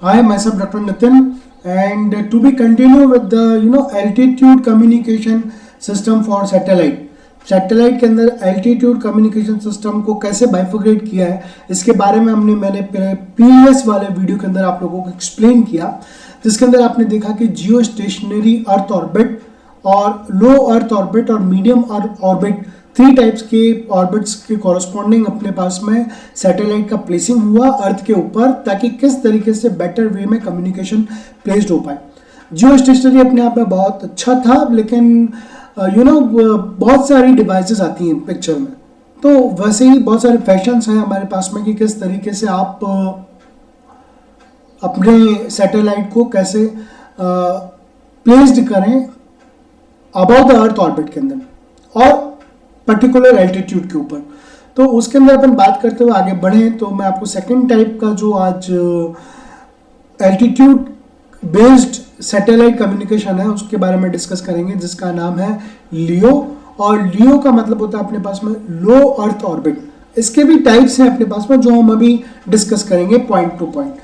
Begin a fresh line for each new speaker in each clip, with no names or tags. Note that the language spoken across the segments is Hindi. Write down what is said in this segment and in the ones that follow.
Hi, myself Dr. Nitin, and to be continue with the altitude communication system for satellite. Satellite के अंदर एल्टीट्यूड कम्युनिकेशन सिस्टम को कैसे बाइफोग्रेट किया है, इसके बारे में मैंने प्रीवियस वाले वीडियो के अंदर आप लोगों को एक्सप्लेन किया, जिसके अंदर आपने देखा कि जियो स्टेशनरी अर्थ ऑर्बिट और लो अर्थ ऑर्बिट और मीडियम अर्थ ऑर्बिट, 3 टाइप्स के ऑर्बिट्स के कॉरस्पॉन्डिंग अपने पास में सैटेलाइट का प्लेसिंग हुआ अर्थ के ऊपर, ताकि किस तरीके से बेटर वे में कम्युनिकेशन प्लेस्ड हो पाए। जियो स्टेशनरी अपने आप में बहुत अच्छा था, लेकिन बहुत सारी डिवाइसेस आती हैं पिक्चर में, तो वैसे ही बहुत सारे फैशंस हैं हमारे पास में कि किस तरीके से आप अपने सैटेलाइट को कैसे प्लेस्ड करें अबाउट द अर्थ ऑर्बिट के अंदर और पर्टिकुलर एल्टीट्यूड के ऊपर। तो उसके अंदर अपन बात करते हुए आगे बढ़ें तो मैं आपको सेकंड टाइप का जो आज एल्टीट्यूड बेस्ड सैटेलाइट कम्युनिकेशन है उसके बारे में डिस्कस करेंगे, जिसका नाम है लियो। और लियो का मतलब होता है अपने पास में लो अर्थ ऑर्बिट। इसके भी टाइप्स हैं अपने पास में जो हम अभी डिस्कस करेंगे पॉइंट टू पॉइंट।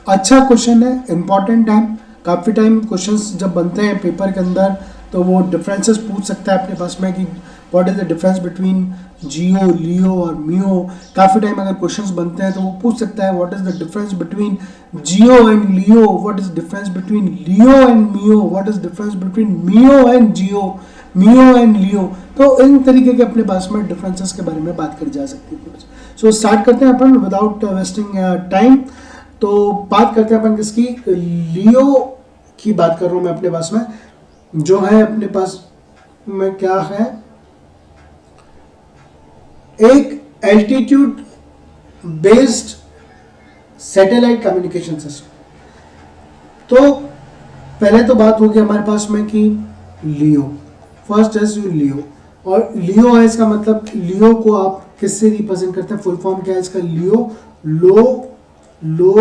अच्छा क्वेश्चन है, इंपॉर्टेंट है, काफ़ी टाइम क्वेश्चंस जब बनते हैं पेपर के अंदर तो वो डिफरेंसेस पूछ सकता है अपने पास में कि what is the difference between GEO, LEO और मियो। काफ़ी टाइम अगर क्वेश्चंस बनते हैं तो वो पूछ सकता है what is the difference between GEO and LEO, what is difference between LEO and MEO, what is difference between MEO and GEO, MEO and LEO. तो इन तरीके के अपने पास में डिफरेंसेस के बारे में बात करी जा सकती है। सो स्टार्ट करते हैं अपन विदाउट वेस्टिंग टाइम। तो बात करते हैं अपन किसकी, लियो की बात कर रहा हूँ मैं अपने पास में, जो है अपने पास में क्या है, एक altitude based satellite communication system. तो पहले तो बात होगी हमारे पास में कि लियो, फर्स्ट इज लियो। और लियो है इसका मतलब, लियो को आप किससे रिप्रेजेंट करते हैं, फुल फॉर्म क्या है इसका, लियो लो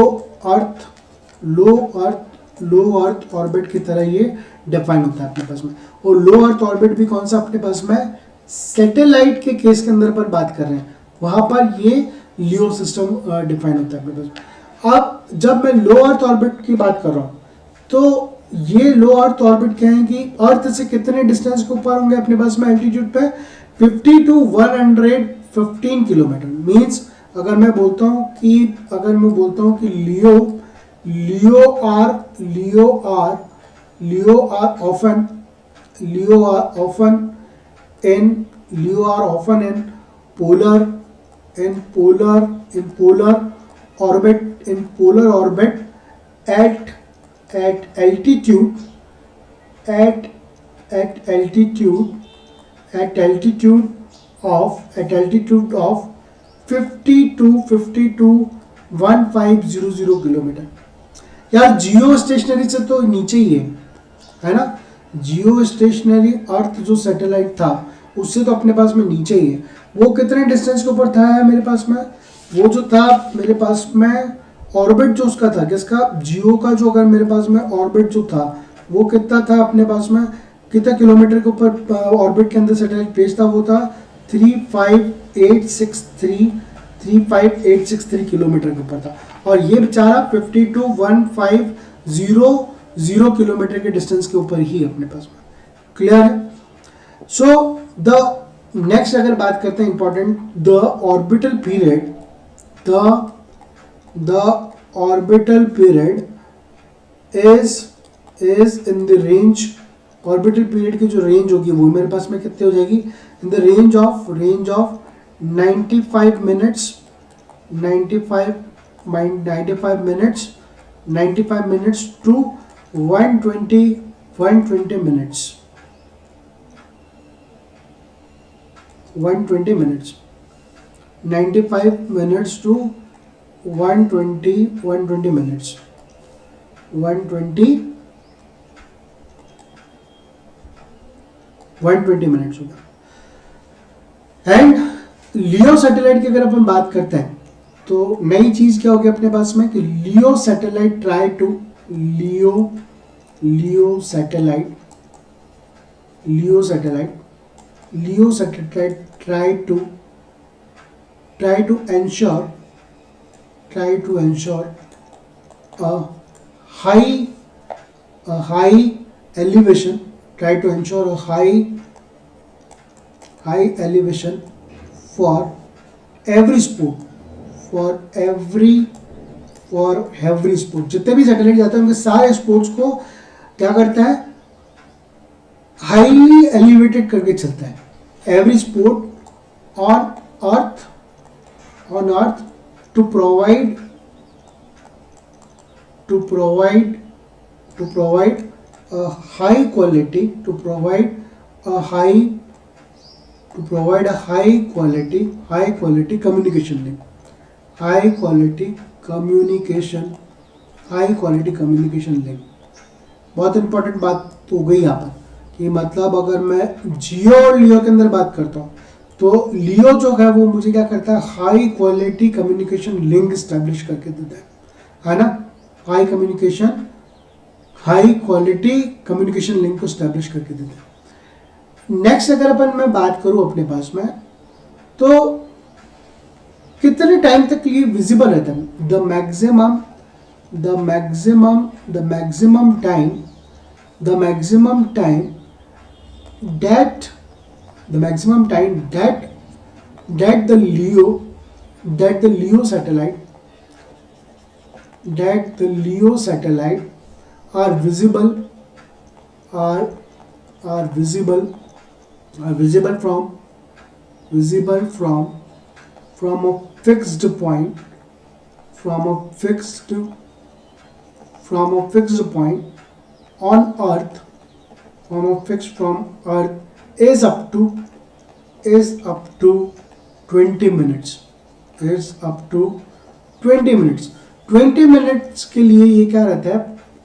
अर्थ ऑर्बिट की तरह ये डिफाइन होता है अपने पास में। और लो अर्थ ऑर्बिट भी कौन सा अपने पास में, सैटेलाइट के केस के अंदर पर बात कर रहे हैं, वहां पर ये लियो सिस्टम डिफाइन होता है अपने पास। अब जब मैं लो अर्थ ऑर्बिट की बात कर रहा हूं तो ये लो अर्थ ऑर्बिट क्या है कि अर्थ से कितने डिस्टेंस के ऊपर होंगे अपने पास में एल्टीट्यूड पे, 50 टू 115 किलोमीटर। मीन्स अगर मैं बोलता हूं कि LEO are often in polar orbit at altitude of 50 to 1500 kilometre. यार जियो स्टेशनरी से तो नीचे ही है ना, जियो स्टेशनरी अर्थ जो सैटेलाइट था उससे तो अपने पास में नीचे ही है। वो कितने डिस्टेंस के ऊपर था मेरे पास में, वो जो था मेरे पास में ऑर्बिट जो उसका था, किसका, जियो का, जो अगर मेरे पास में ऑर्बिट जो था वो कितना था अपने पास में, कितना किलोमीटर के ऊपर ऑर्बिट के अंदर सैटेलाइट प्लेस था, वो था 35863 किलोमीटर के ऊपर था। और ये बेचारा 50 टू 1500 किलोमीटर के डिस्टेंस के ऊपर ही अपने पास में। क्लियर है। सो द नेक्स्ट अगर बात करते हैं important, the orbital period is in the range, orbital period की जो रेंज होगी वो मेरे पास में कितने हो जाएगी, in the range of 95 minutes to 120 minutes 120 minutes 95 minutes to 120 minutes 120 minutes होगा। एंड लियो सैटेलाइट की अगर अपन बात करते हैं तो नई चीज क्या होगी अपने पास में कि लियो satellite try to ensure a high elevation, try to ensure a high elevation for every sport, for every sport. जितने भी सैटेलाइट जाते हैं उनके सारे स्पोर्ट्स को क्या करता है, हाईली एलिवेटेड करके चलता है. Every sport on earth to provide a high quality communication link. High quality communication link. बहुत इंपॉर्टेंट बात तो हो गई यहाँ पर कि मतलब अगर मैं जियो और लियो के अंदर बात करता हूँ तो लियो जो है वो मुझे क्या करता है, high quality communication link establish करके देता है ना. हाई क्वालिटी कम्युनिकेशन लिंक को स्टैब्लिश करके देता है. नेक्स्ट अगर मैं बात करूँ अपने पास में तो कितने टाइम तक ये विजिबल रहता है. The maximum time that the LEO satellite are visible from a fixed point on earth, is up to 20 minutes. 20 minutes के लिए ये क्या रहता है,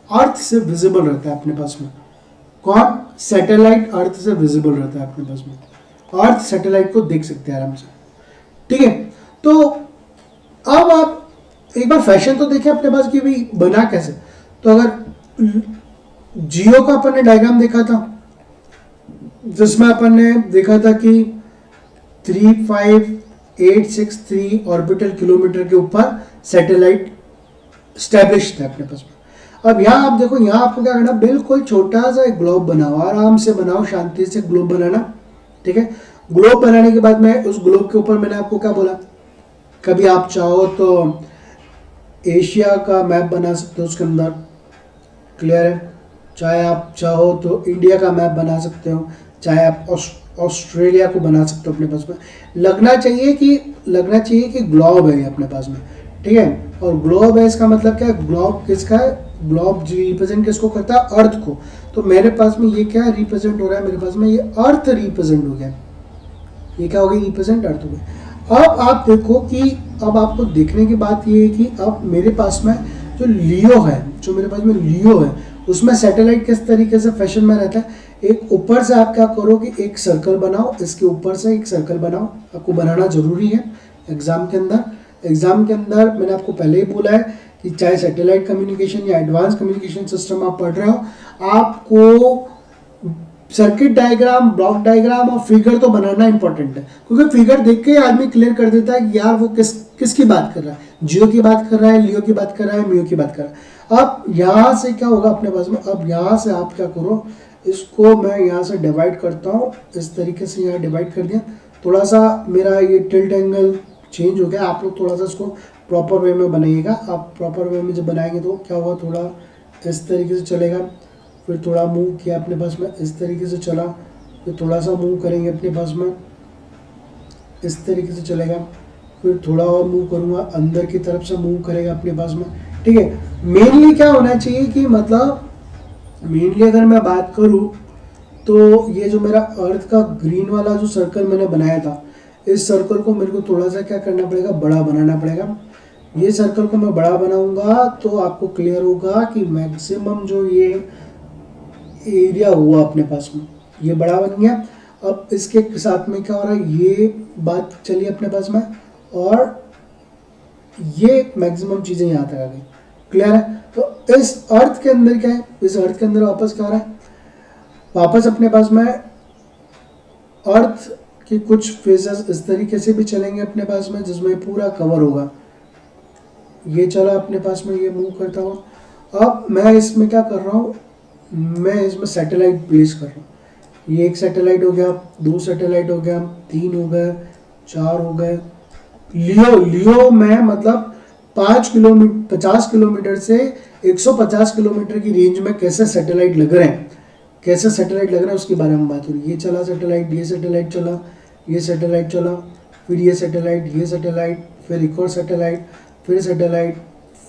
अर्थ से विजिबल रहता है अपने पास में. कौन? सैटेलाइट अर्थ से विजिबल रहता है अपने पास में. अर्थ सैटेलाइट को देख सकते हैं आराम से. ठीक है, तो अब आप एक बार फैशन तो देखें अपने पास कि भाई बना कैसे. तो अगर जियो का अपन ने डायग्राम देखा था जिसमें अपन ने देखा था कि 35863 ऑर्बिटल किलोमीटर के ऊपर सैटेलाइट स्टैब्लिश है अपने पास में. अब यहाँ आप देखो, यहाँ आपको क्या करना, बिल्कुल छोटा सा एक ग्लोब बनाओ, आराम से बनाओ, शांति से ग्लोब बनाना. ठीक है, ग्लोब बनाने के बाद में उस ग्लोब के ऊपर मैंने आपको क्या बोला, कभी आप चाहो तो एशिया का मैप बना सकते हो उसके अंदर, क्लियर है. चाहे आप चाहो तो इंडिया का मैप बना सकते हो, चाहे आप ऑस्ट्रेलिया को बना सकते हो अपने पास में. लगना चाहिए कि ग्लोब है अपने पास में. ठीक है, और ग्लोब है इसका मतलब क्या है, ग्लोब किसका है, ग्लोब रिप्रेजेंट किसको करता है, अर्थ को. तो मेरे पास में ये क्या रिप्रेजेंट हो रहा है, मेरे पास में ये अर्थ रिप्रेजेंट हो गया. ये क्या हो गया, रिप्रेजेंट अर्थ हो गया. अब आप देखो कि अब आपको देखने की बात ये है कि अब मेरे पास में जो लियो है उसमें सैटेलाइट किस तरीके से फैशन में रहता है. एक ऊपर से आप क्या करो कि एक सर्कल बनाओ, इसके ऊपर से एक सर्कल बनाओ, आपको बनाना जरूरी है एग्जाम के अंदर. मैंने आपको पहले ही बोला है कि चाहे सैटेलाइट कम्युनिकेशन या एडवांस कम्युनिकेशन सिस्टम आप पढ़ रहे हो, आपको सर्किट डायग्राम, ब्लॉक डायग्राम और फिगर तो बनाना इंपॉर्टेंट है. क्योंकि फिगर देख के आदमी क्लियर कर देता है कि यार वो किसकी बात कर रहा है, जियो की बात कर रहा है, लियो की बात कर रहा है, मियो की बात कर रहा है. अब यहाँ से क्या होगा अपने पास में, अब यहाँ से आप क्या करो, इसको मैं यहाँ से डिवाइड करता हूँ, इस तरीके से यहाँ डिवाइड कर दिया. थोड़ा सा मेरा ये टिल्ट एंगल चेंज हो गया, आप लोग थोड़ा सा इसको प्रॉपर वे में बनाइएगा. आप प्रॉपर वे में जब बनाएंगे तो क्या होगा, थोड़ा इस तरीके से चलेगा, फिर थोड़ा मूव किया अपने पास में, इस तरीके से चला, फिर थोड़ा सा मूव करेंगे अपने पास में, इस तरीके से चलेगा, फिर थोड़ा और मूव करूँगा, अंदर की तरफ से मूव करेगा अपने पास में. ठीक है, मेनली क्या होना चाहिए कि मतलब मेनली अगर मैं बात करूँ तो ये जो मेरा अर्थ का ग्रीन वाला जो सर्कल मैंने बनाया था, इस सर्कल को मेरे को थोड़ा सा क्या करना पड़ेगा, बड़ा बनाना पड़ेगा. ये सर्कल को मैं बड़ा बनाऊंगा तो आपको क्लियर होगा कि मैक्सिमम जो ये एरिया हुआ अपने पास में, ये बड़ा बन गया. अब इसके साथ में क्या हो रहा है, ये बात चली अपने पास में, और ये मैक्सिमम चीज़ें यहाँ तक आ गई. क्लियर है. तो इस अर्थ के अंदर क्या है, इस अर्थ के अंदर वापस क्या हो रहा है, वापस अपने पास में अर्थ की कुछ फेजेस इस तरीके से भी चलेंगे अपने पास में, जिसमें पूरा कवर होगा. ये चला अपने पास में, ये मूव करता हुआ, अब मैं इसमें क्या कर रहा हूँ, मैं इसमें सैटेलाइट प्लेस कर रहा हूँ। ये एक सैटेलाइट हो गया, 2 सैटेलाइट हो गया, 3 हो गए, 4 हो गए। लियो में मतलब 50 किलोमीटर से 150 किलोमीटर की रेंज में कैसे सैटेलाइट लग रहे हैं, कैसे सैटेलाइट लग रहा है उसके बारे में बात हो रही है। ये चला सैटेलाइट, ये सैटेलाइट चला, ये सैटेलाइट चला, फिर ये सैटेलाइट, ये सैटेलाइट, फिर एक और सैटेलाइट, फिर सैटेलाइट,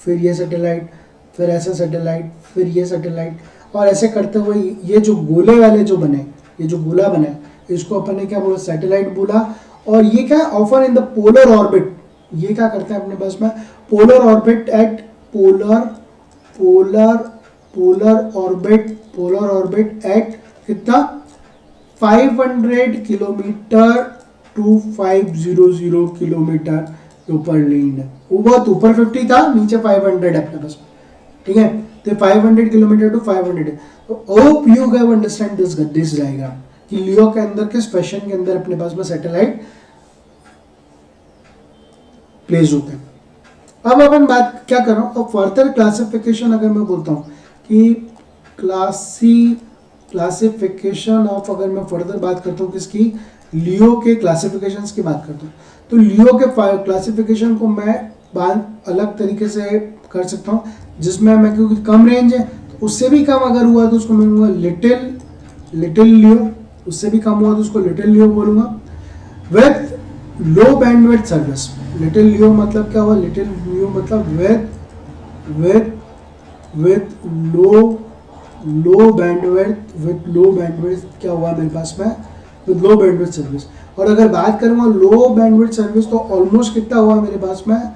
फिर ये सैटेलाइट, फिर ऐसा सैटेलाइट, फिर ये सैटेलाइट, और ऐसे करते हुए ये जो गोले वाले जो बने, ये जो गोला बने, इसको अपन ने क्या बोला, सैटेलाइट बोला। और ये क्या है, offer in the polar orbit. ये क्या करते हैं अपने पास में, polar orbit at polar orbit at कितना, 500 किलोमीटर टू 500 किलोमीटर के ऊपर लीन है। वो बहुत ऊपर 50 था, नीचे 500 है अपने पास में, ठीक है। तो 500 किलोमीटर टू 500 है। तो hope you have understand this diagram कि लियो के अंदर, किस फैशन के अंदर अपने पास में सैटेलाइट प्लेस होते हैं। अब अपन बात क्या कर रहा हूँ, अब फर्दर क्लासिफिकेशन अगर मैं बोलता हूँ कि क्लासिफिकेशन ऑफ, अगर मैं फर्दर बात करता हूँ किसकी, लियो के क्लासिफिकेशंस की बात करता हूँ, तो लियो के क्लासिफिकेशन को मैं अलग तरीके से कर सकता हूँ, जिसमें मैं, क्योंकि कम रेंज है तो उससे भी कम अगर हुआ तो उसको मैं बोलूँगा लिटिल लियो, उससे भी कम हुआ तो उसको लिटिल लियो बोलूँगा। With low bandwidth service, little LEO मतलब क्या हुआ, लिटिल लियो मतलब विथ लो बैंडविड्थ क्या हुआ मेरे पास में, विद लो बैंडविड्थ सर्विस। और अगर बात करूँगा लो बैंडविड्थ सर्विस तो ऑलमोस्ट कितना हुआ मेरे पास में,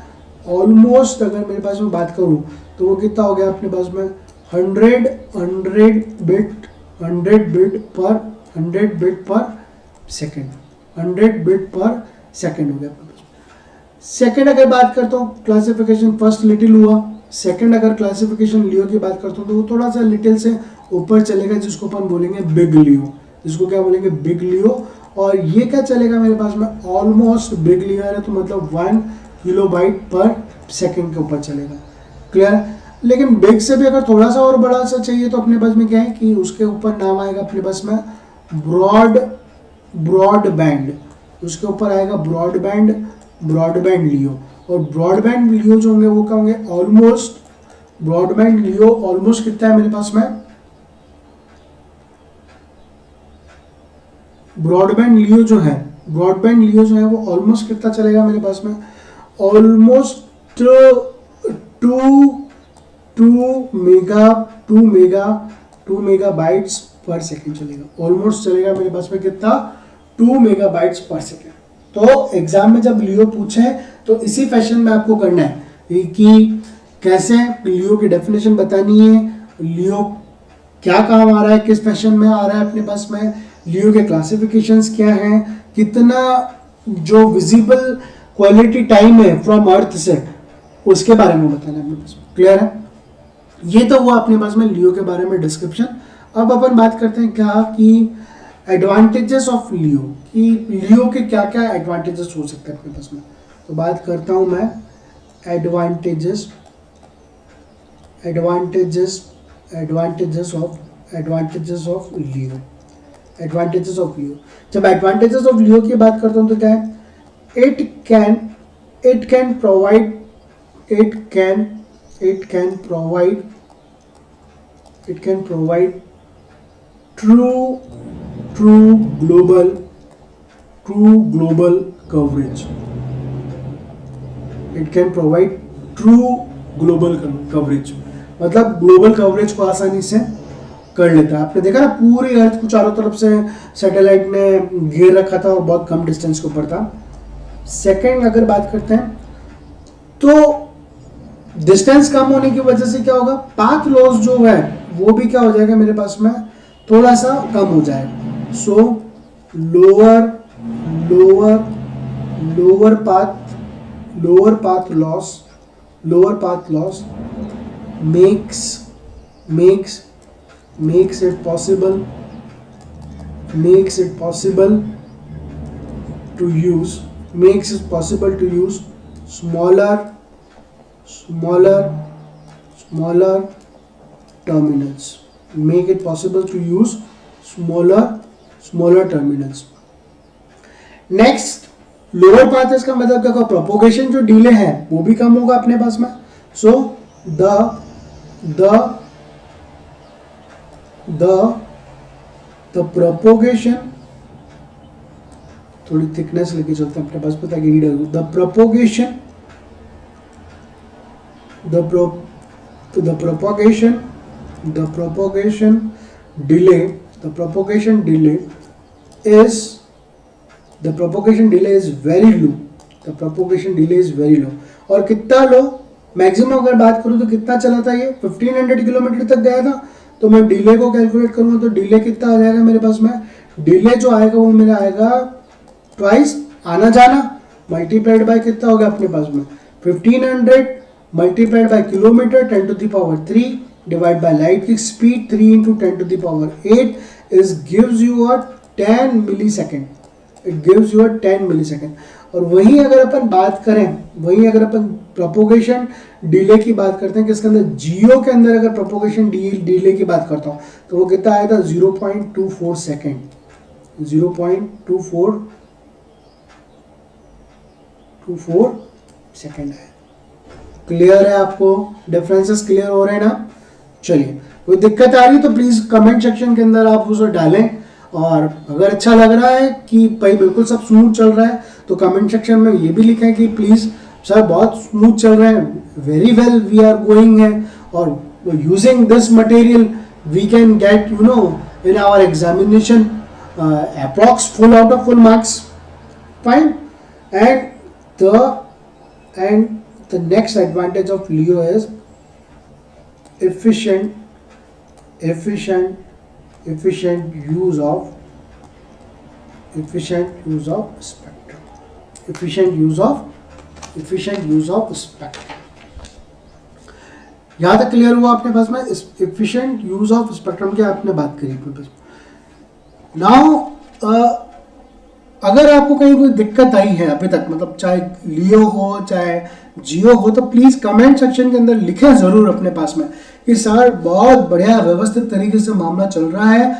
ऑलमोस्ट अगर मेरे पास में बात करूँ तो वो कितना हो गया अपने पास में, 100 बिट पर सेकेंड, 100 बिट पर सेकेंड हो गया अपने पास। सेकेंड अगर बात करता हूँ क्लासिफिकेशन, फर्स्ट लिटिल हुआ, सेकेंड अगर क्लासिफिकेशन लियो की बात करता हूँ तो वो थोड़ा सा लिटिल से ऊपर चलेगा, जिसको अपन बोलेंगे बिग लियो, जिसको क्या बोलेंगे, बिग लियो। और ये क्या चलेगा मेरे पास में, ऑलमोस्ट बिग लियो है तो मतलब 1 किलोबाइट पर सेकेंड के ऊपर चलेगा, क्लियर। लेकिन बिग से भी अगर थोड़ा सा और बड़ा सा चाहिए तो अपने पास में क्या है कि उसके ऊपर नाम आएगा अपने पास में ब्रॉडबैंड, उसके ऊपर आएगा ब्रॉडबैंड लियो। और ब्रॉडबैंड लियो जो होंगे वो क्या होंगे, ऑलमोस्ट ब्रॉडबैंड लियो ऑलमोस्ट कितना है मेरे पास में, ब्रॉडबैंड लियो जो है वो ऑलमोस्ट कितना चलेगा मेरे पास में, ऑलमोस्ट 2 मेगाबाइट्स पर सेकेंड चलेगा, ऑलमोस्ट चलेगा मेरे पास में कितना, 2 मेगाबाइट्स पर सेकेंड। तो एग्जाम में जब लियो पूछे तो इसी फैशन में आपको करना है कि कैसे लियो की डेफिनेशन बतानी है, लियो क्या काम आ रहा है, किस फैशन में आ रहा है अपने पास में, लियो के क्लासिफिकेशंस क्या हैं, कितना जो विजिबल क्वालिटी टाइम है फ्रॉम अर्थ से, उसके बारे में बताना है अपने पास में, क्लियर है। ये तो हुआ अपने पास में लियो के बारे में डिस्क्रिप्शन। अब अपन बात करते हैं क्या कि एडवांटेजेस ऑफ लियो, कि लियो के क्या क्या एडवांटेजेस हो सकते हैं अपने पास में। तो बात करता हूं मैं एडवांटेजेस ऑफ लियो। जब एडवांटेजेस ऑफ लियो की बात करता हूं तो क्या है, it can provide true global coverage. It can provide true global coverage, मतलब ग्लोबल कवरेज को आसानी से कर लेता है। आपने देखा ना पूरी अर्थ को चारों तरफ से सैटेलाइट ने घेर रखा था और बहुत कम डिस्टेंस के ऊपर था। सेकंड अगर बात करते हैं तो डिस्टेंस कम होने की वजह से क्या होगा, पाथ लॉस जो है वो भी क्या हो जाएगा मेरे पास में, थोड़ा सा कम हो जाएगा। सो lower path loss makes it possible to use smaller terminals. Make it possible to use smaller terminals. Next, lower path इसका मतलब क्या होगा, प्रोपोगेशन जो डिले है वो भी कम होगा अपने पास में. सो the propagation, थोड़ी थिकनेस लेके चलते हैं अपने पास पे ताकि रीड हो. the propagation delay is very low. The propagation delay is very low. और कितना लो, मैक्सिमम अगर बात करूं तो कितना चला था ये, 1500 किलोमीटर तक गया था. तो मैं डिले को कैलकुलेट करूंगा तो डिले कितना आ जाएगा मेरे पास में, डिले जो आएगा वो मेरा आएगा ट्वाइस आना जाना मल्टीप्लाइड बाय कितना होगा अपने पास में 1500 multiplied by kilometre 10 to the power 3 divide by light की speed 3 into 10 to the power 8 is gives you a 10 millisecond. It gives you 10 millisecond. और वहीं अगर अपन बात करें, वहीं अगर अपन प्रोपोगेशन डिले की बात करते हैं, किसके अंदर, जियो के अंदर अगर प्रोपोगेशन डिले की बात करता हूँ तो वो कितना आया था 0.24 सेकेंड. 0.24 सेकेंड है. क्लियर है आपको, डिफरेंसेस क्लियर हो रहे हैं ना. चलिए, कोई दिक्कत आ रही है तो प्लीज कमेंट सेक्शन के अंदर आप उसे डालें. और अगर अच्छा लग रहा है कि भाई बिल्कुल सब स्मूथ चल रहा है तो कमेंट सेक्शन में ये भी लिखें कि प्लीज़ सर बहुत स्मूथ चल रहा है, very well we are going है, और using this material we can get in our examination approx full out of full marks. Fine. And the next advantage of LEO is efficient use of spectrum. यहां तक क्लियर हुआ अपने पास में. efficient use of spectrum की आपने बात करी अपने पास. नाउ अगर आपको कहीं कोई दिक्कत आई है अभी तक, मतलब चाहे लियो हो चाहे जियो हो, तो प्लीज कमेंट सेक्शन के अंदर लिखें जरूर अपने पास में कि सर बहुत बढ़िया व्यवस्थित तरीके से मामला चल रहा है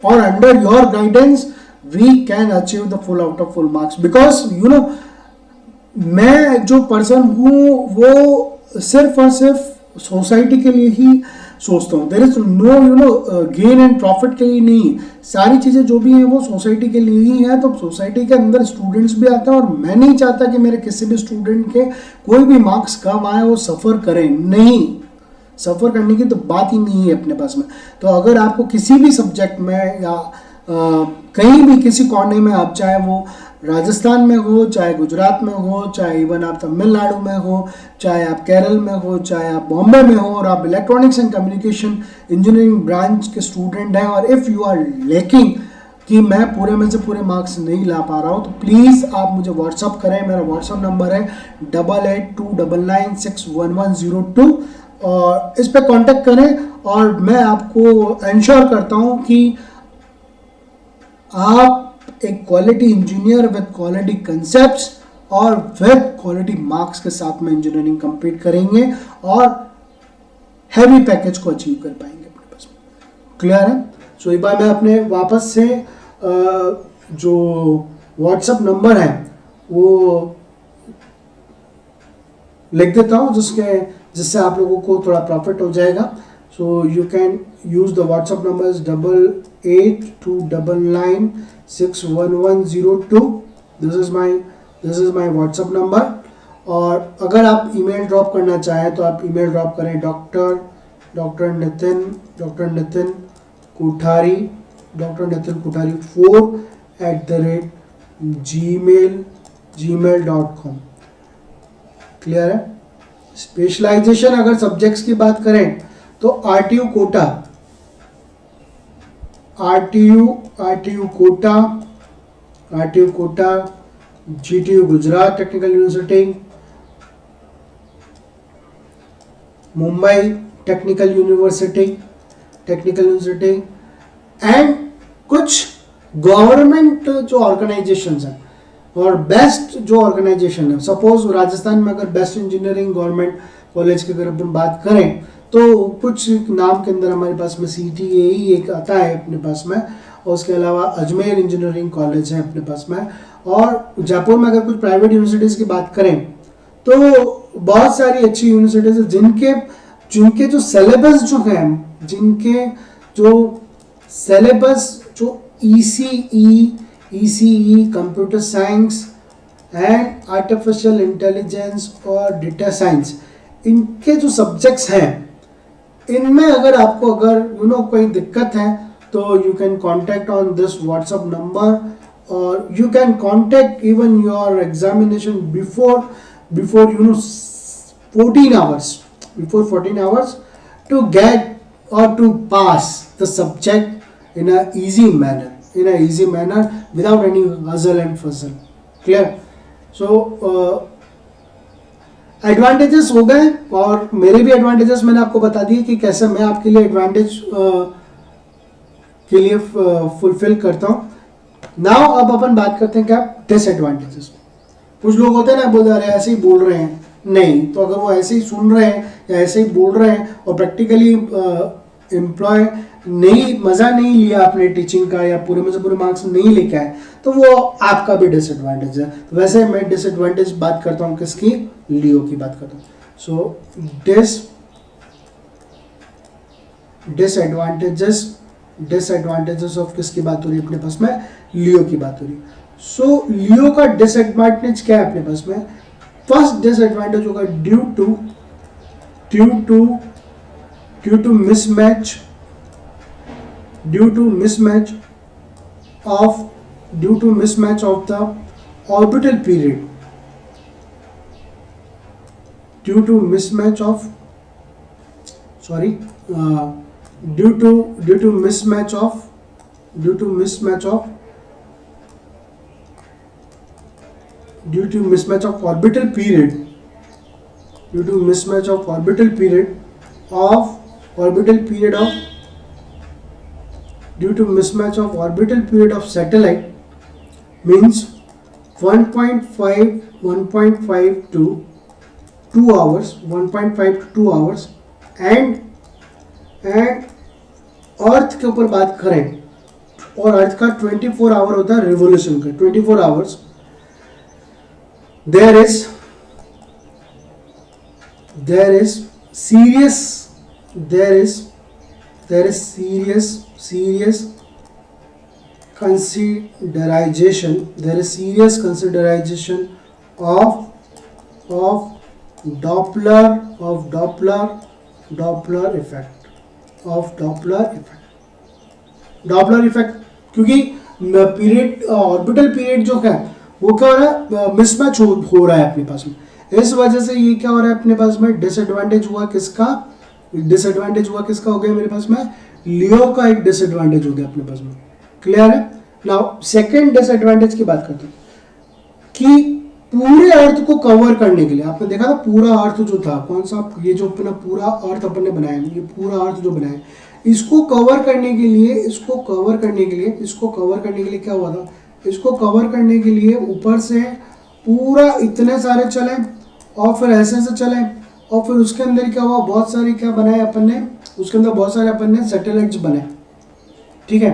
और under your guidance we can achieve the full out of full marks. Because मैं जो पर्सन हूँ वो सिर्फ और सिर्फ सोसाइटी के लिए ही सोचता हूँ. There is no gain and profit के लिए नहीं. सारी चीज़ें जो भी हैं वो सोसाइटी के लिए ही है. तो सोसाइटी के अंदर स्टूडेंट्स भी आते हैं और मैं नहीं चाहता कि मेरे किसी भी स्टूडेंट के कोई भी मार्क्स कम आए, वो सफ़र करें. नहीं, सफ़र करने की तो बात ही नहीं है अपने पास में. तो अगर आपको किसी भी सब्जेक्ट में या कहीं भी किसी कोने में, आप चाहे वो राजस्थान में हो, चाहे गुजरात में हो, चाहे इवन आप तमिलनाडु में हो, चाहे आप केरल में हो, चाहे आप बॉम्बे में हो, और आप electronics and communication engineering branch के स्टूडेंट हैं, और इफ़ यू आर लेकिंग कि मैं पूरे में से पूरे मार्क्स नहीं ला पा रहा हूँ, तो प्लीज़ आप मुझे व्हाट्सअप करें. मेरा व्हाट्सअप नंबर है 8829961102 और इस पर कांटेक्ट करें और मैं आपको इंश्योर करता हूँ कि आप एक quality engineer with quality concepts और विद क्वालिटी मार्क्स के साथ में इंजीनियरिंग कंप्लीट करेंगे और हैवी पैकेज को अचीव कर पाएंगे अपने पास. क्लियर है. सो एक बार मैं अपने वापस से जो व्हाट्सएप नंबर है वो लिख देता हूँ जिससे आप लोगों को थोड़ा प्रॉफिट हो जाएगा. So you can use the WhatsApp number 8829961102. This is my WhatsApp number. और अगर आप ईमेल ड्रॉप करना चाहें तो आप ईमेल ड्रॉप करें doctor Nitin Kothari 4@gmail.com. Clear है. स्पेशलाइजेशन अगर सब्जेक्ट्स की बात करें तो RTU Kota, GTU Gujarat technical university, Mumbai technical university and कुछ गवर्नमेंट जो ऑर्गेनाइजेशंस हैं और बेस्ट जो ऑर्गेनाइजेशन है. सपोज राजस्थान में अगर बेस्ट इंजीनियरिंग गवर्नमेंट कॉलेज की अगर अपन बात करें तो कुछ नाम के अंदर हमारे पास में CTAE एक आता है अपने पास में, और उसके अलावा अजमेर इंजीनियरिंग कॉलेज है अपने पास में। और जयपुर में अगर कुछ प्राइवेट यूनिवर्सिटीज़ की बात करें तो बहुत सारी अच्छी यूनिवर्सिटीज़ हैं जिनके जिनके जो सिलेबस जो हैं, जिनके जो सिलेबस जो ECE computer science and artificial intelligence और डेटा साइंस, इनके जो सब्जेक्ट्स हैं, इनमें अगर आपको अगर कोई दिक्कत है तो you can contact on this WhatsApp number, और you can contact even your examination before 14 hours to get or to pass the subject in a easy manner without any hustle and fuzzle. Clear? So advantages हो गए, और मेरे भी एडवांटेजेस मैंने आपको बता दिए कि कैसे मैं आपके लिए एडवांटेज के लिए फुलफिल करता हूँ। नाउ अब अपन बात करते हैं क्या डिसएडवांटेजेस। कुछ लोग होते हैं ना, बोलते अरे ऐसे ही बोल रहे हैं, नहीं तो अगर वो ऐसे ही सुन रहे हैं या ऐसे ही बोल रहे हैं और प्रैक्टिकली एम्प्लॉय मज़ा नहीं लिया अपने टीचिंग का या पूरे में से पूरे मार्क्स नहीं लेके आए, तो वो आपका भी डिसएडवांटेज है। तो वैसे मैं डिसएडवांटेज बात करता हूँ किसकी, लियो की बात करता हूँ। सो डिसएडवांटेजेस ऑफ किसकी बात हो रही है अपने पास में, लियो की बात हो रही है। सो लियो का डिसएडवांटेज क्या है अपने पास में, फर्स्ट डिसएडवांटेज होगा due to mismatch of the orbital period, due to mismatch of orbital period of satellite, means 1.5 to 2 hours, 1.5 to 2 hours, and earth के ऊपर बात करें और अर्थ का 24 आवर होता है रिवोल्यूशन का, 24 hours, there is serious consideration of Doppler effect, क्योंकि पीरियड ऑर्बिटल पीरियड जो है वो क्या हो रहा है, मिसमैच हो रहा है अपने पास में। इस वजह से ये क्या हो रहा है अपने पास में, डिसएडवांटेज हुआ किसका हो गया मेरे पास में, लियो का एक डिसएडवांटेज हो गया अपने पास में। क्लियर है? नाउ सेकंड डिसएडवांटेज की बात करते हैं कि पूरे अर्थ को कवर करने के लिए, आपने देखा था पूरा अर्थ जो था कौन सा, ये जो अपना पूरा अर्थ अपन ने बनाया, ये पूरा अर्थ जो बनाया, इसको कवर करने के लिए क्या हुआ था, इसको कवर करने के लिए ऊपर से पूरा इतने सारे चले और फिर ऐसे चले, और फिर उसके अंदर क्या हुआ, बहुत सारे क्या बनाए अपन ने, उसके अंदर बहुत सारे अपन ने सैटेलाइट्स बनाए। ठीक है,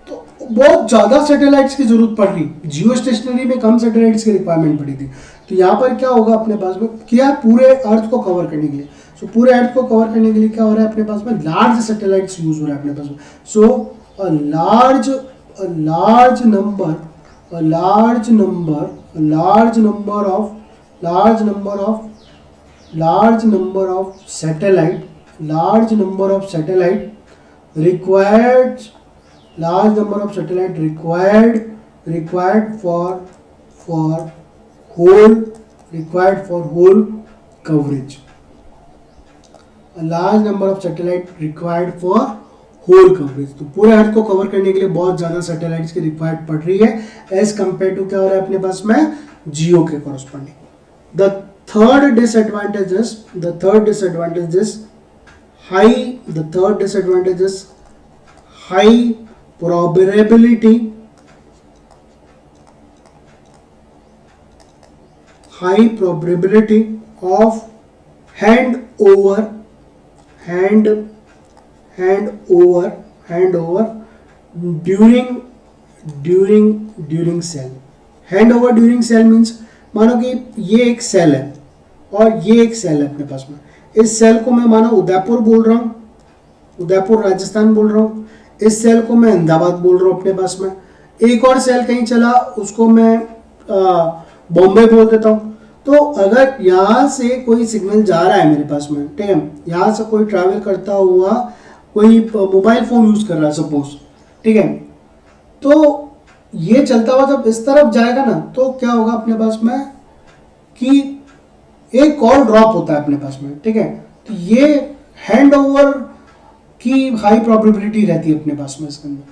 तो बहुत ज़्यादा सैटेलाइट्स की जरूरत पड़ रही, जियो स्टेशनरी में कम सैटेलाइट्स की रिक्वायरमेंट पड़ी थी। तो यहाँ पर क्या होगा अपने पास में, क्या पूरे अर्थ को कवर करने के लिए, पूरे अर्थ को कवर करने के लिए क्या हो रहा है अपने पास में, लार्ज सैटेलाइट्स यूज हो रहा है अपने पास में। सो अ large number of satellite required for whole coverage. A large number of satellite required for whole coverage, तो पूरे अर्थ को कवर करने के लिए बहुत ज्यादा सैटेलाइट्स की रिक्वायर्ड पड़ रही है एज कंपेयर टू क्या हो रहा है अपने पास में, जियो के corresponding. The third disadvantage is high probability of hand over hand hand over during cell. Hand over during cell means मानो कि ये एक सेल है और ये एक सेल है अपने पास में। इस सेल को मैं मानो उदयपुर बोल रहा हूँ, उदयपुर राजस्थान बोल रहा हूँ। इस सेल को मैं अहमदाबाद बोल रहा हूँ अपने पास में। एक और सेल कहीं चला, उसको मैं बॉम्बे बोल देता हूँ। तो अगर यहाँ से कोई सिग्नल जा रहा है मेरे पास में, ठीक है, यहाँ से कोई ट्रैवल करता हुआ कोई मोबाइल फोन यूज कर रहा है सपोज, ठीक है, तो ये चलता हुआ जब इस तरफ जाएगा ना, तो क्या होगा अपने पास में कि एक कॉल ड्रॉप होता है अपने पास में, ठीक है। तो ये हैंड ओवर की हाई प्रोबेबिलिटी रहती है अपने पास में इसके अंदर,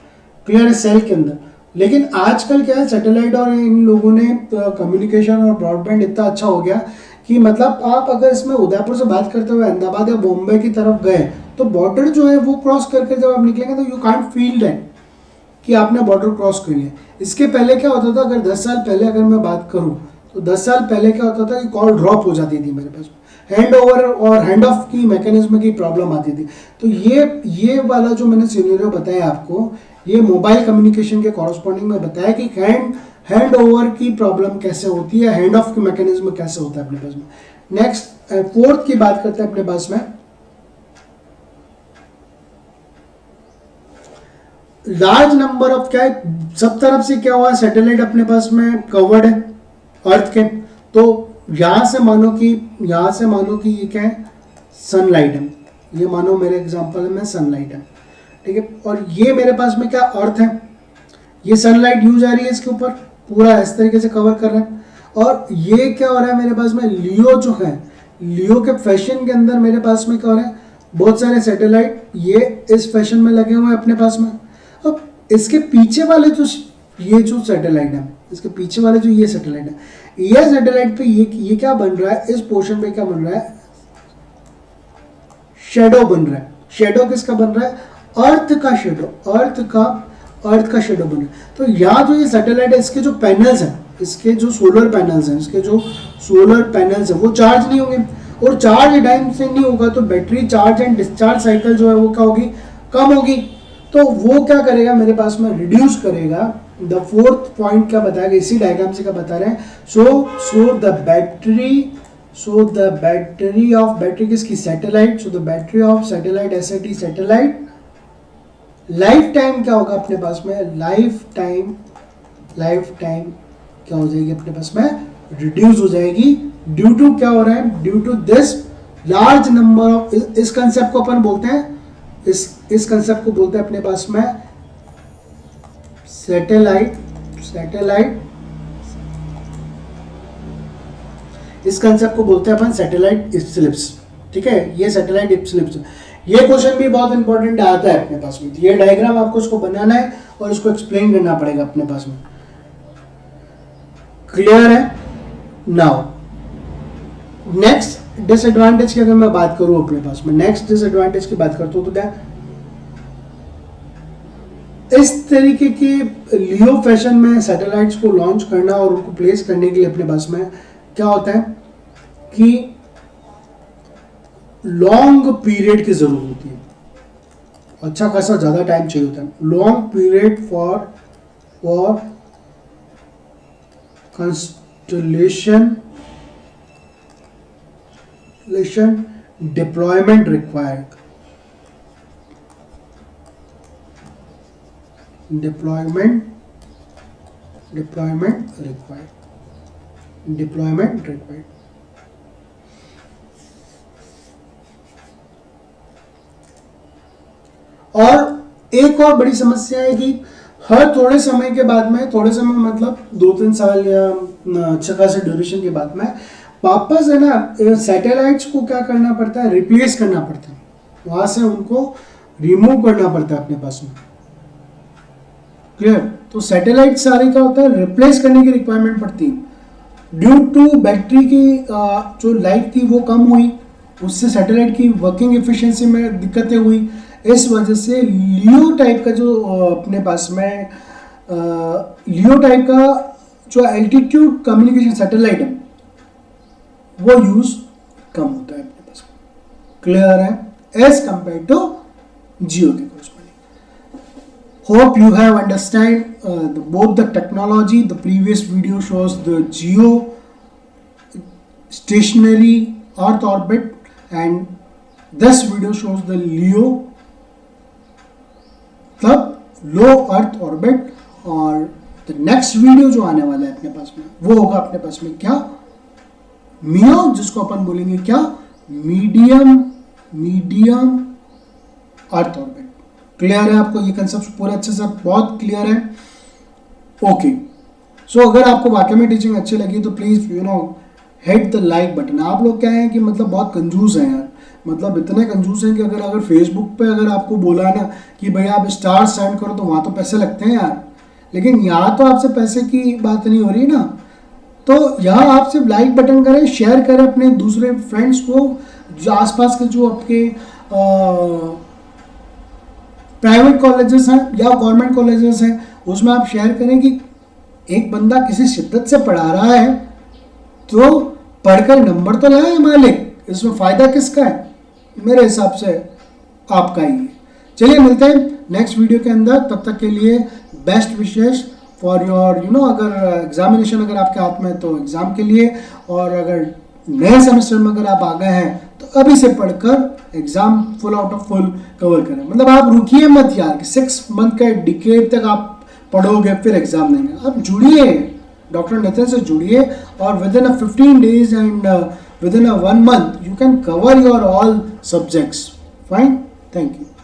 क्लियर है, सेल के अंदर। लेकिन आजकल क्या है, सैटेलाइट और इन लोगों ने कम्युनिकेशन और ब्रॉडबैंड इतना अच्छा हो गया कि मतलब आप अगर इसमें उदयपुर से बात करते हुए अहमदाबाद या बॉम्बे की तरफ गए, तो बॉर्डर जो है वो क्रॉस करके जब आप निकलेंगे तो यू कांट फील दैट कि आपने बॉर्डर क्रॉस कर लिया। इसके पहले क्या होता था, अगर 10 साल पहले अगर मैं बात करूं, तो 10 साल पहले क्या होता था कि कॉल ड्रॉप हो जाती थी मेरे पास, हैंड ओवर और हैंड ऑफ की मैकेनिज्म की प्रॉब्लम आती थी। तो ये वाला जो मैंने सिनेरियो बताया आपको, ये मोबाइल कम्युनिकेशन के कॉरस्पॉन्डिंग में बताया कि हैंड ओवर की प्रॉब्लम कैसे होती है, हैंड ऑफ की मैकेनिज्म कैसे होता है अपने पास में। नेक्स्ट फोर्थ की बात करते हैं अपने पास में, लार्ज नंबर ऑफ, क्या है, सब तरफ से क्या हुआ, सैटेलाइट अपने पास में कवर्ड है अर्थ के। तो यहां से मानो कि ये क्या है, सनलाइट है, ये मानो मेरे एग्जांपल में सनलाइट है, ठीक है। और ये मेरे पास में क्या, अर्थ है, ये सनलाइट यूज आ रही है इसके ऊपर, पूरा इस तरीके से कवर कर रहा है। और ये क्या हो रहा है मेरे पास में, लियो जो है, लियो के फैशन के अंदर मेरे पास में क्या हो रहा है, बहुत सारे सैटेलाइट ये इस फैशन में लगे हुए हैं अपने पास में। अब इसके पीछे वाले ये जो सैटेलाइट है, इसके पीछे वाले जो ये सैटेलाइट है, ये सैटेलाइट पे ये क्या बन रहा है, इस पोर्शन पे क्या बन रहा है, शेडो बन रहा है। शेडो किसका बन रहा है, अर्थ का शेडो, अर्थ का शेडो बन रहा है। तो यहाँ जो ये सैटेलाइट है, इसके जो पैनल्स हैं, इसके जो सोलर पैनल्स हैं वो चार्ज नहीं होंगे, और चार्ज टाइम से नहीं होगा तो battery charge and discharge cycle जो है वो क्या होगी, कम होगी। तो वो क्या करेगा मेरे पास में, रिड्यूस करेगा। द फोर्थ पॉइंट क्या बताया, इसी डायग्राम से क्या बता रहे हैं, सो द बैटरी किसकी, satellite, so the battery of satellite SAT satellite life time क्या होगा अपने पास में, लाइफ टाइम क्या हो जाएगी अपने पास में, रिड्यूस हो जाएगी। ड्यू टू क्या हो रहा है, due to this large number of, इस कंसेप्ट को अपन बोलते हैं, इस कंसेप्ट को बोलते हैं अपने पास में सैटेलाइट, इस कंसेप्ट को बोलते हैं अपन सैटेलाइट इप्सिलिप्स, ठीक है। ये सैटेलाइट इप्सिलिप्स, ये क्वेश्चन भी बहुत इंपॉर्टेंट आता है अपने पास में। ये डायग्राम आपको इसको बनाना है और इसको एक्सप्लेन करना पड़ेगा अपने पास में, क्लियर है। नाउ नेक्स्ट डिसएडवांटेज की अगर मैं बात करूं अपने पास में, नेक्स्ट डिसएडवांटेज की बात करता हूं तो क्या, इस तरीके की लियो फैशन में सैटेलाइट्स को लॉन्च करना और उनको प्लेस करने के लिए अपने पास में क्या होता है कि लॉन्ग पीरियड की जरूरत होती है, अच्छा खासा ज्यादा टाइम चाहिए होता है, long period for constellation deployment required, और एक और बड़ी समस्या है कि हर थोड़े समय के बाद में, थोड़े समय मतलब 2-3 साल या अच्छा खासे ड्यूरेशन के बाद में वापस है ना सैटेलाइट्स को क्या करना पड़ता है, रिप्लेस करना पड़ता है, वहां से उनको रिमूव करना पड़ता है अपने पास में, क्लियर। तो सैटेलाइट सारे क्या होता है, रिप्लेस करने की रिक्वायरमेंट पड़ती है। ड्यू टू बैटरी की जो लाइफ थी वो कम हुई, उससे सैटेलाइट की वर्किंग एफिशिएंसी में दिक्कतें हुई। इस वजह से लियो टाइप का जो अपने पास में लियो टाइप का जो एल्टीट्यूड कम्युनिकेशन सैटेलाइट है वो यूज कम होता है अपने पास। क्लियर है एज कंपेयर टू जियो के corresponding. Hope you have understand both the technology. The previous video shows the Geo stationary Earth orbit and this video shows the LEO, the low Earth orbit. और the next video जो आने वाला है अपने पास में वो होगा अपने पास में क्या, मियो, जिसको अपन बोलेंगे क्या, मीडियम अर्थ ऑर्बिट. क्लियर है आपको ये कंसेप्ट पूरा अच्छे से, बहुत क्लियर है. ओके, सो अगर आपको वाकई में टीचिंग अच्छी लगी तो please hit the like button. आप लोग क्या है कि मतलब बहुत कंजूस हैं यार, मतलब इतने कंजूस हैं कि अगर फेसबुक पे अगर आपको बोला ना कि भाई आप स्टार सेंड करो तो वहाँ तो पैसे लगते हैं यार, लेकिन यहाँ तो आपसे पैसे की बात नहीं हो रही ना. तो यहाँ आप सिर्फ लाइक बटन करें, शेयर करें अपने दूसरे फ्रेंड्स को, जो आसपास के जो आपके प्राइवेट कॉलेजेस हैं या गवर्नमेंट कॉलेजेस हैं, उसमें आप शेयर करें कि एक बंदा किसी शिद्दत से पढ़ा रहा है तो पढ़कर नंबर तो लाए मालिक. इसमें फ़ायदा किसका है? मेरे हिसाब से आपका ही है. चलिए मिलते हैं नेक्स्ट वीडियो के अंदर. तब तक के लिए बेस्ट विशेष फॉर योर अगर एग्जामिनेशन अगर आपके हाथ में है तो एग्ज़ाम के लिए, और अगर नए सेमेस्टर में अगर आप आ गए हैं तो अभी से पढ़कर exam full out of full cover करें. मतलब आप रुकिए मत यार कि 6 मंथ का डिकेड तक आप पढ़ोगे फिर एग्ज़ाम देंगे. आप जुड़िए, डॉक्टर नितिन से जुड़िए, और with in a 15 days and with in a 1 month you can cover your all subjects. Fine, thank you.